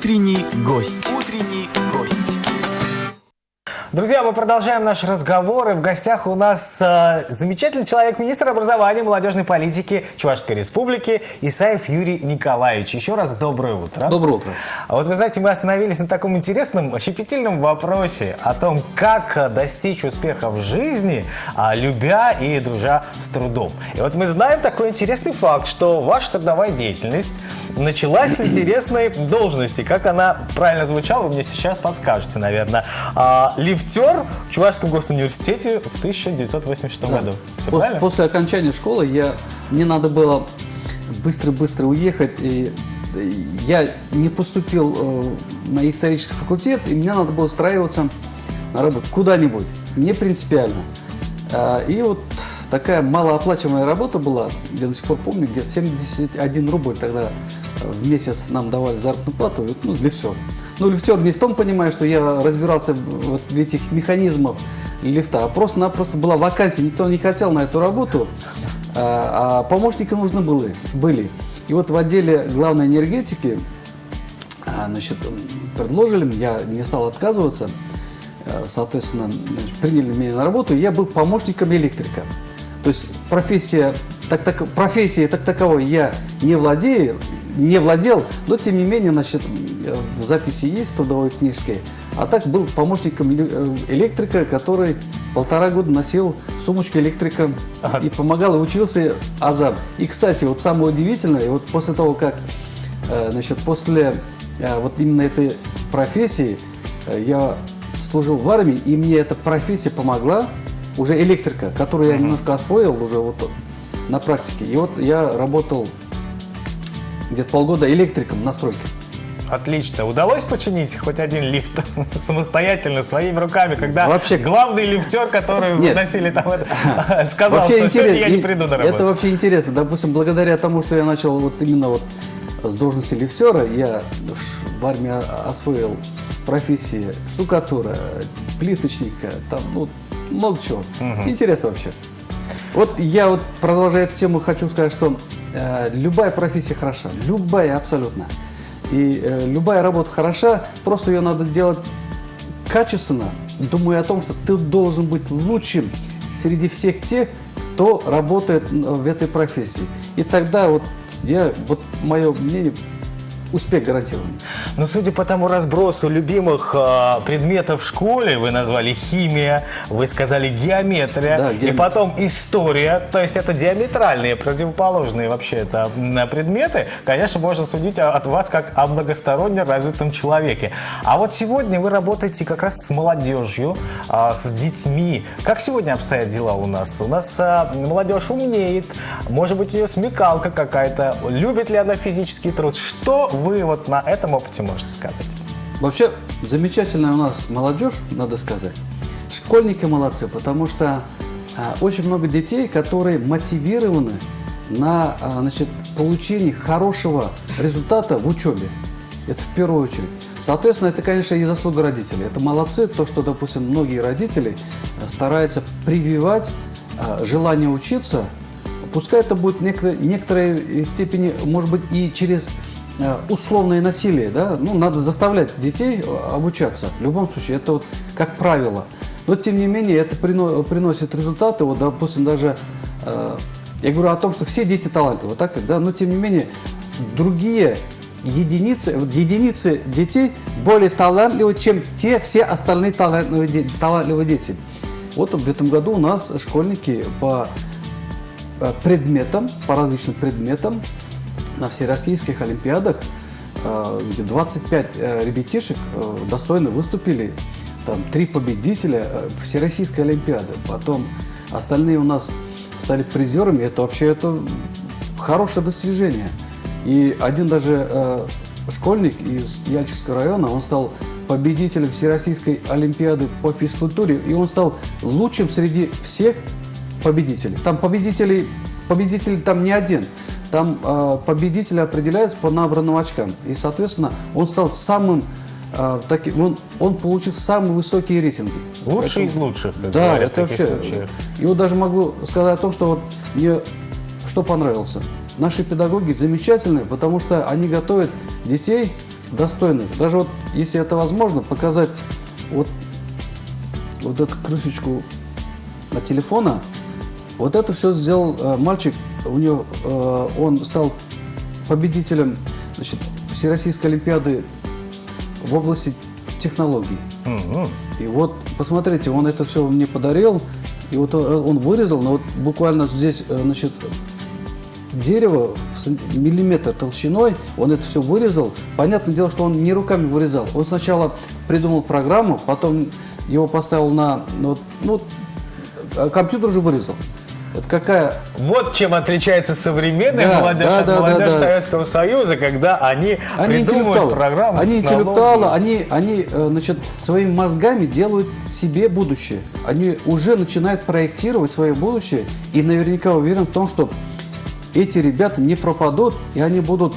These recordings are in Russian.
Утренний гость. Утренний гость. Друзья, мы продолжаем наш разговор, и в гостях у нас замечательный человек, министр образования и молодежной политики Чувашской Республики Исаев Юрий Николаевич. Еще раз доброе утро. Доброе утро. А вот вы знаете, мы остановились на таком интересном, щепетильном вопросе о том, как достичь успеха в жизни, любя и дружа с трудом. И вот мы знаем такой интересный факт, что ваша трудовая деятельность началась с интересной должности. Как она правильно звучала, вы мне сейчас подскажете, наверное. Лифтер в Чувашском госуниверситете в 1986 году. Все правильно? После окончания школы мне надо было быстро-быстро уехать. И я не поступил на исторический факультет, и мне надо было устраиваться на работу куда-нибудь, не принципиально. И вот такая малооплачиваемая работа была, я до сих пор помню, где-то 71 рубль тогда в месяц нам давали заработную плату, лифтер. Лифтер не в том понимаю, что я разбирался в этих механизмах лифта, а просто-напросто была вакансия, никто не хотел на эту работу, а помощники нужны были. И вот в отделе главной энергетики предложили, я не стал отказываться, соответственно, приняли меня на работу, и я был помощником электрика. То есть профессией так таковой я не владел, но тем не менее, в записи есть в трудовой книжке. А так был помощником электрика, который 1,5 года носил сумочку электрика и помогал, и учился азам. И, кстати, вот самое удивительное, вот после того, как, после вот именно этой профессии я служил в армии, и мне эта профессия помогла, уже электрика, которую я немножко освоил уже вот на практике. И вот я работал где-то полгода электриком на стройке. Отлично. Удалось починить хоть один лифт самостоятельно, своими руками, когда вообще, главный лифтер, который выносили там, сказал, вообще что сегодня я не приду на работу? Это вообще интересно. Допустим, благодаря тому, что я начал именно с должности лифтера, я в армии освоил профессии штукатура, плиточника, там много чего. Интересно вообще. Вот я продолжая эту тему, хочу сказать, что любая профессия хороша, любая абсолютно. И любая работа хороша, просто ее надо делать качественно, думая о том, что ты должен быть лучшим среди всех тех, кто работает в этой профессии. И тогда мое мнение, успех гарантирован. Но судя по тому разбросу любимых предметов в школе, вы назвали химия, вы сказали геометрия, да, и потом история, то есть это диаметральные, противоположные вообще это предметы, конечно, можно судить от вас как о многосторонне развитом человеке. А вот сегодня вы работаете как раз с молодежью, с детьми. Как сегодня обстоят дела у нас? У нас молодежь умнеет, может быть, у нее смекалка какая-то, любит ли она физический труд? Что вы на этом опыте можете сказать? Вообще, замечательная у нас молодежь, надо сказать. Школьники молодцы, потому что очень много детей, которые мотивированы на получение хорошего результата в учебе. Это в первую очередь. Соответственно, это, конечно, и заслуга родителей. Это молодцы, то, что, допустим, многие родители стараются прививать желание учиться. Пускай это будет в некоторой степени, может быть, и через условное насилие, да, надо заставлять детей обучаться. В любом случае, это как правило. Но, тем не менее, это приносит результаты. Допустим, даже, я говорю о том, что все дети талантливы, но, тем не менее, другие единицы детей более талантливы, чем все остальные талантливые дети. Вот в этом году у нас школьники по различным предметам, на всероссийских олимпиадах 25 ребятишек достойно выступили, там 3 победителя всероссийской олимпиады. Потом остальные у нас стали призерами. Это хорошее достижение. И один даже школьник из Яльчевского района, он стал победителем всероссийской олимпиады по физкультуре, и он стал лучшим среди всех победителей. Там победитель там не один. Там победители определяются по набранным очкам. И, соответственно, он стал самым таким, он получил самые высокие рейтинги. Лучший из лучших. Да, это вообще. И даже могу сказать о том, что мне что понравилось. Наши педагоги замечательные, потому что они готовят детей достойных. Даже вот, если это возможно, показать вот эту крышечку от телефона. Вот это все сделал мальчик. Он стал победителем, значит, Всероссийской олимпиады в области технологий. И вот, посмотрите, он это все мне подарил. И вот он вырезал, но вот буквально здесь, значит, дерево в миллиметр толщиной, он это все вырезал. Понятное дело, что он не руками вырезал. Он сначала придумал программу, потом его поставил на... компьютер уже вырезал. Это какая... Вот чем отличается современная молодежь от молодежи Советского Союза, когда они придумывают программу. Они интеллектуалы, они значит, своими мозгами делают себе будущее. Они уже начинают проектировать свое будущее. И наверняка уверен в том, что эти ребята не пропадут, и они будут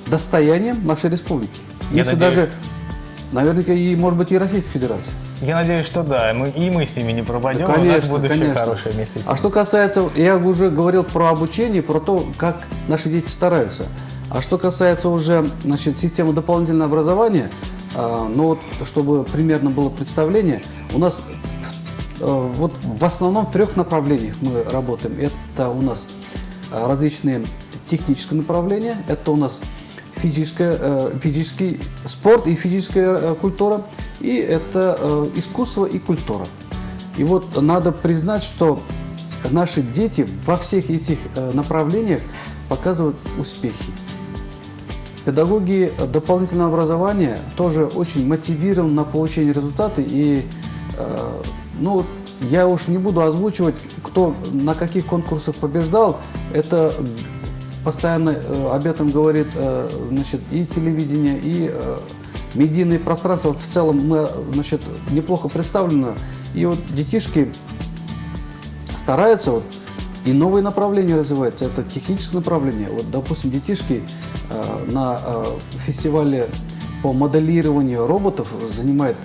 достоянием нашей республики. Если даже, наверняка, и, может быть, и Российской Федерации. Я надеюсь, что да, мы с ними не пропадем, конечно, у нас будущее конечно. хорошее вместе с ними. А что касается, я уже говорил про обучение, про то, как наши дети стараются. А что касается уже, значит, системы дополнительного образования, чтобы примерно было представление, у нас вот в основном в 3 направлениях мы работаем. Это у нас различные технические направления, это у нас физический спорт и физическая культура, и это искусство и культура. И вот надо признать, что наши дети во всех этих направлениях показывают успехи. Педагоги дополнительного образования тоже очень мотивированы на получение результата, и я уж не буду озвучивать, кто на каких конкурсах побеждал. Это постоянно об этом говорит, значит, и телевидение, и медийное пространство. В целом мы, значит, неплохо представлены. И вот детишки стараются, и новые направления развиваются. Это техническое направление. Вот, допустим, детишки на фестивале по моделированию роботов занимают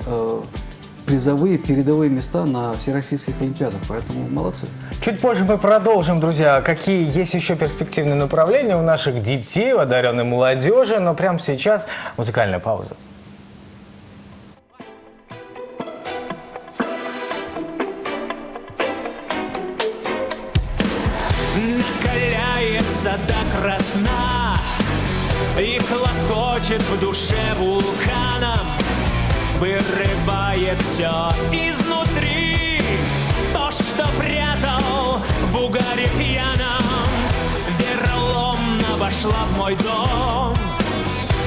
призовые, передовые места на всероссийских олимпиадах, поэтому молодцы. Чуть позже мы продолжим, друзья, какие есть еще перспективные направления у наших детей, у одаренной молодежи, но прямо сейчас музыкальная пауза. Накаляется до красна и клокочет в душе вулканом. Вырывает все изнутри, то, что прятал в угаре пьяном. Вероломно вошла в мой дом,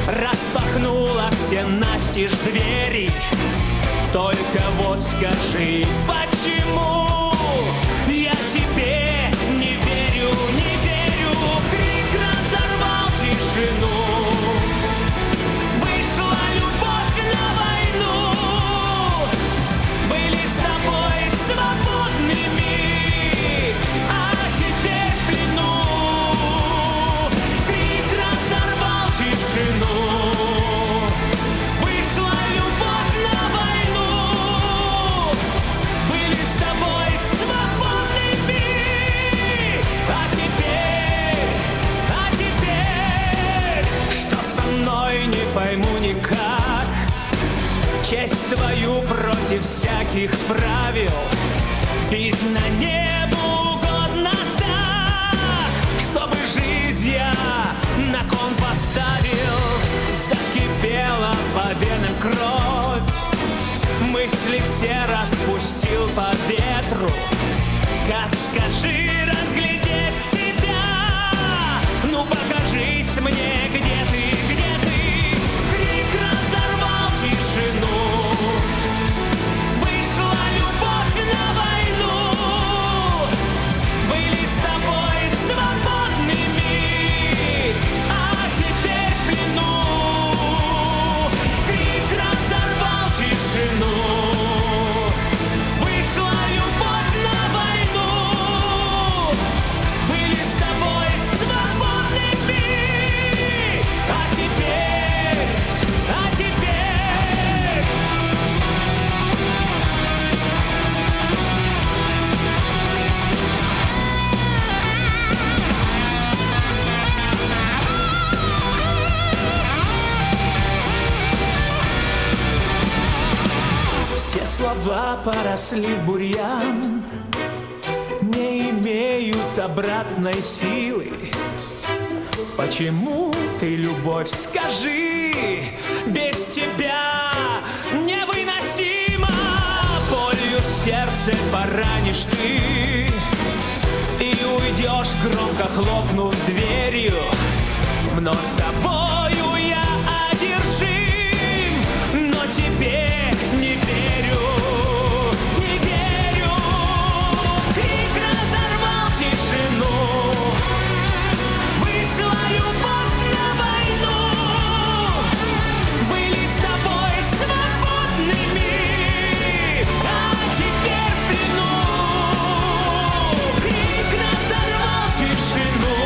распахнула все настежь двери. Только вот скажи, почему я тебе не верю, не верю. Крик разорвал тишину. Пойму никак честь твою против всяких правил. Видно, небу угодно так, чтобы жизнь я на кон поставил. Закипела по венам кровь, мысли все распустил по ветру. Как, скажи, разглядеть тебя? Ну покажись мне, где ты, где ты? Разорвал тишину. Вышла любовь на войну. Были с тобой свободными, а теперь в плену. Крик разорвал тишину. Вышла любовь на войну. слова поросли в бурьян, не имеют обратной силы. Почему ты, любовь, скажи, без тебя невыносимо? Болью сердце поранишь ты и уйдешь, громко хлопнув дверью. Вновь тобою я одержим, но тебе не верю, не верю. Крик разорвал тишину, вышла любовь на войну. Были с тобой свободными, а теперь в плену. Крик разорвал тишину,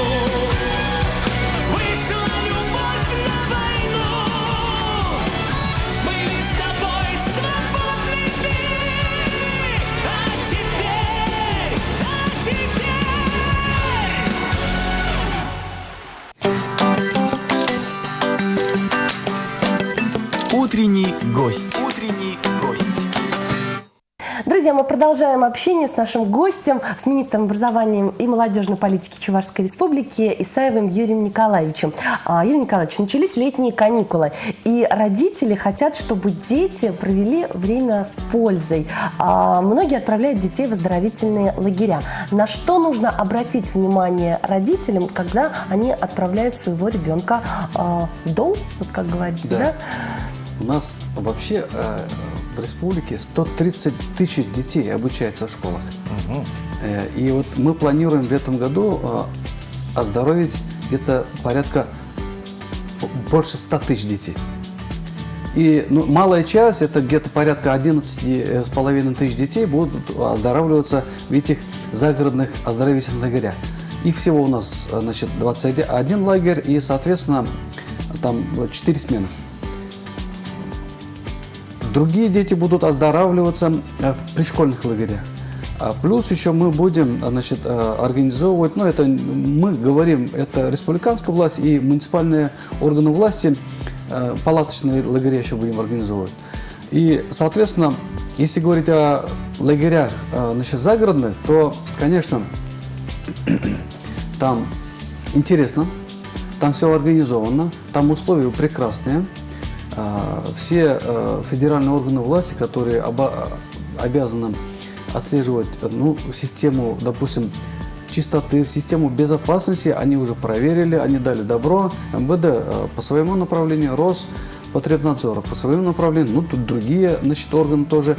вышла любовь на войну. Были с тобой свободными, а теперь. Утренний гость. Утренний гость. Друзья, мы продолжаем общение с нашим гостем, с министром образования и молодежной политики Чувашской Республики Исаевым Юрием Николаевичем. Юрий Николаевич, начались летние каникулы, и родители хотят, чтобы дети провели время с пользой. Многие отправляют детей в оздоровительные лагеря. На что нужно обратить внимание родителям, когда они отправляют своего ребенка в дом, вот как говорится, да? У нас вообще в республике 130 тысяч детей обучается в школах. И вот мы планируем в этом году оздоровить где-то порядка больше 100 тысяч детей. И малая часть, это где-то порядка 11,5 тысяч детей будут оздоравливаться в этих загородных оздоровительных лагерях. Их всего у нас, значит, 21 лагерь и, соответственно, там 4 смены. Другие дети будут оздоравливаться в пришкольных лагерях. Плюс еще мы будем, значит, организовывать, это мы говорим, это республиканская власть и муниципальные органы власти, палаточные лагеря еще будем организовывать. И, соответственно, если говорить о лагерях, значит, загородных, то, конечно, там интересно, там все организовано, там условия прекрасные. Все федеральные органы власти, которые обязаны отслеживать систему, допустим, чистоты, систему безопасности, они уже проверили, они дали добро. МВД по своему направлению, Роспотребнадзор по своему направлению, тут другие, значит, органы тоже,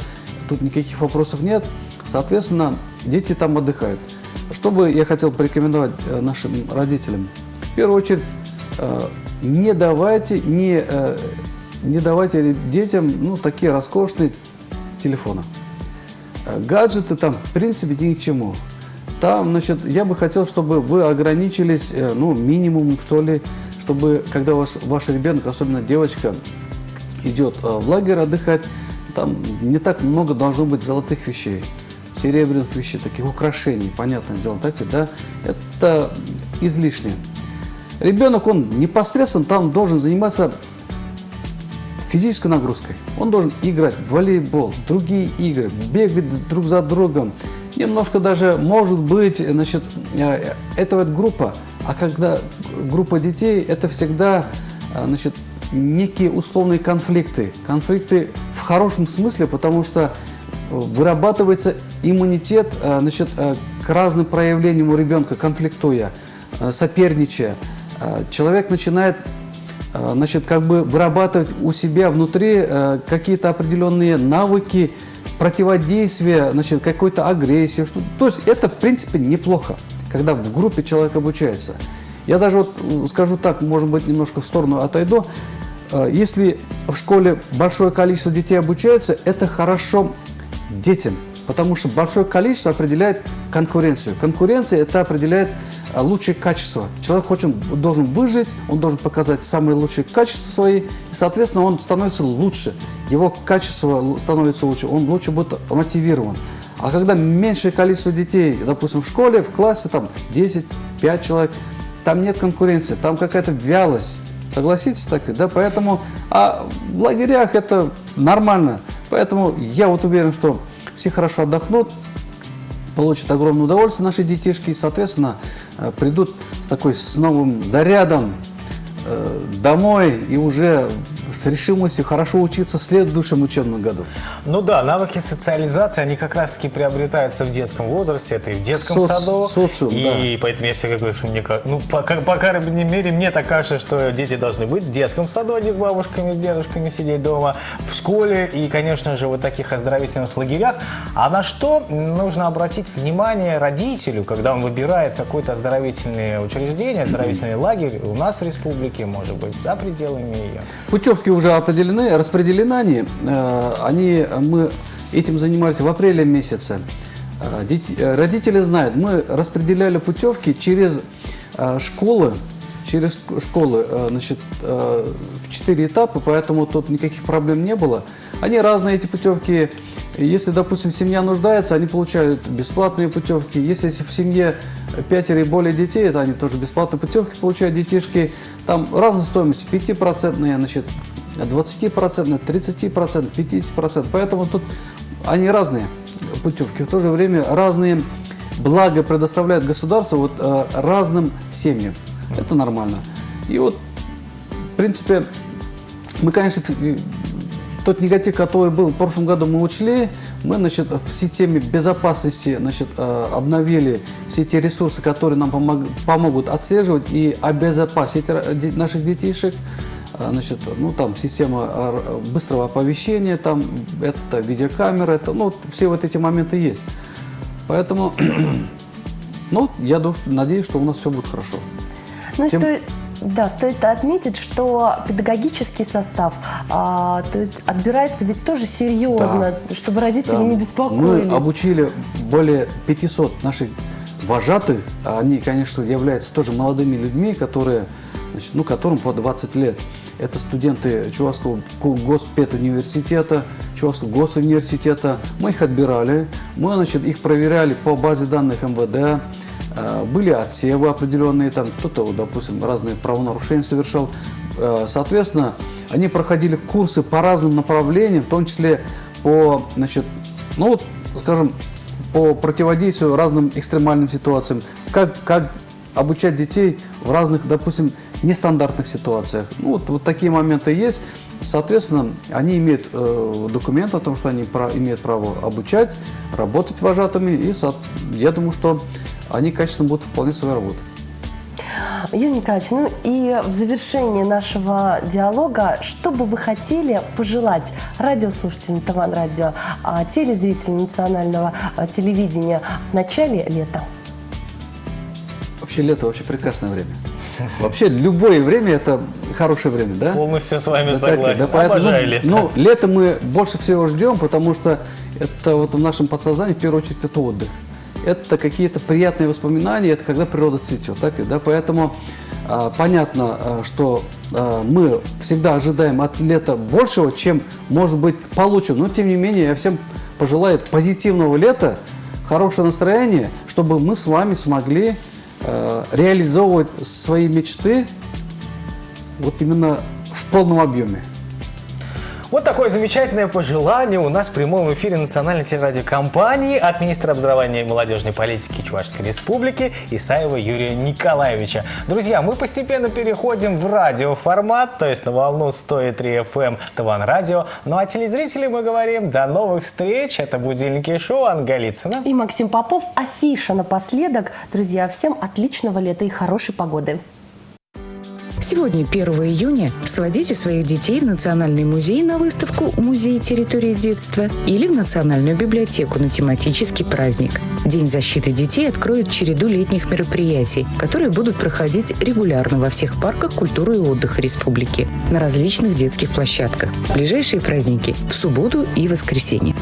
тут никаких вопросов нет. Соответственно, дети там отдыхают. Что бы я хотел порекомендовать нашим родителям? В первую очередь, не давайте детям такие роскошные телефоны. Гаджеты там, в принципе, ни к чему. Там, значит, я бы хотел, чтобы вы ограничились, минимумом, что ли, чтобы, когда ваш ребенок, особенно девочка, идет в лагерь отдыхать, там не так много должно быть золотых вещей, серебряных вещей, таких украшений, понятное дело, так ведь, да? Это излишнее. Ребенок, он непосредственно там должен заниматься физической нагрузкой. Он должен играть в волейбол, другие игры, бегать друг за другом. Немножко даже, может быть, значит, это вот группа, а когда группа детей, это всегда, значит, некие условные конфликты. Конфликты в хорошем смысле, потому что вырабатывается иммунитет, значит, к разным проявлениям у ребенка, конфликтуя, соперничая. Человек начинает, значит, как бы вырабатывать у себя внутри какие-то определенные навыки противодействия, значит, какой-то агрессии. То есть это, в принципе, неплохо, когда в группе человек обучается. Я даже вот скажу так, может быть, немножко в сторону отойду. Если в школе большое количество детей обучается, это хорошо детям, потому что большое количество определяет конкуренцию. Конкуренция – это определяет лучшие качества. Человек должен выжить, он должен показать самые лучшие качества свои, и, соответственно, он становится лучше. Его качество становится лучше, он лучше будет мотивирован. А когда меньшее количество детей, допустим, в школе, в классе, там 10, 5 человек, там нет конкуренции, там какая-то вялость. Согласитесь, так ведь, да? Поэтому в лагерях это нормально. Поэтому я вот уверен, что все хорошо отдохнут, получат огромное удовольствие наши детишки и, соответственно, придут с новым зарядом домой и уже с решимостью хорошо учиться в следующем учебном году. Ну да, навыки социализации, они как раз-таки приобретаются в детском возрасте, это и в детском саду. Социум, и поэтому я всегда говорю, что по крайней мере, мне так кажется, что дети должны быть в детском саду, а не с бабушками, с дедушками сидеть дома, в школе и, конечно же, в таких оздоровительных лагерях. А на что нужно обратить внимание родителю, когда он выбирает какое-то оздоровительное учреждение, оздоровительный лагерь у нас в республике, может быть, за пределами ее? Путевки уже определены, распределены они. Мы этим занимались в апреле месяце. Родители знают, мы распределяли путевки через школы, значит, в 4 этапа, поэтому тут никаких проблем не было. Они разные, эти путевки. Если, допустим, семья нуждается, они получают бесплатные путевки. Если в семье 5 и более детей, это они тоже бесплатные путевки получают, детишки. Там разные стоимости, 5%, значит, 20%, 30%, 50%. Поэтому тут они разные путевки. В то же время разные блага предоставляет государство разным семьям. Это нормально. И в принципе, мы, конечно, тот негатив, который был в прошлом году, мы учли. Мы, значит, в системе безопасности, значит, обновили все те ресурсы, которые нам помогут отслеживать и обезопасить наших детишек. Значит, там система быстрого оповещения, там это видеокамера, все эти моменты есть. Поэтому, я надеюсь, что у нас все будет хорошо. Стоит отметить, что педагогический состав то есть отбирается ведь тоже серьезно, чтобы родители не беспокоились. Мы обучили более 500 наших вожатых. Они, конечно, являются тоже молодыми людьми, которые, значит, которым по 20 лет. Это студенты Чувашского госпедуниверситета, Чувашского госуниверситета. Мы их отбирали, мы, значит, их проверяли по базе данных МВД. Были отсевы определенные, там кто-то, допустим, разные правонарушения совершал. Соответственно, они проходили курсы по разным направлениям, в том числе по, значит, скажем, по противодействию разным экстремальным ситуациям, как обучать детей в разных, допустим, нестандартных ситуациях. Вот такие моменты есть. Соответственно, они имеют документ о том, что они имеют право обучать, работать вожатыми, и я думаю, что они качественно будут выполнять свою работу. Юрий Николаевич, и в завершении нашего диалога, что бы вы хотели пожелать радиослушателям Таван Радио, телезрителям национального телевидения в начале лета? Вообще лето прекрасное время. Вообще любое время это хорошее время, да? Полностью с вами согласен. Обожаю лето. Лето мы больше всего ждем, потому что это в нашем подсознании в первую очередь это отдых. Это какие-то приятные воспоминания, это когда природа цветет. Поэтому понятно, что мы всегда ожидаем от лета большего, чем, может быть, получим. Но, тем не менее, я всем пожелаю позитивного лета, хорошего настроения, чтобы мы с вами смогли реализовывать свои мечты именно в полном объеме. Вот такое замечательное пожелание у нас в прямом эфире национальной телерадиокомпании от министра образования и молодежной политики Чувашской Республики Исаева Юрия Николаевича. Друзья, мы постепенно переходим в радиоформат, то есть на волну 100,3 FM Таван Радио. Ну а телезрители мы говорим до новых встреч. Это «Будильники шоу», Анна Голицына и Максим Попов. Афиша напоследок. Друзья, всем отличного лета и хорошей погоды. Сегодня, 1 июня, сводите своих детей в Национальный музей на выставку «Музей территории детства» или в Национальную библиотеку на тематический праздник. День защиты детей откроет череду летних мероприятий, которые будут проходить регулярно во всех парках культуры и отдыха республики, на различных детских площадках. Ближайшие праздники – в субботу и воскресенье.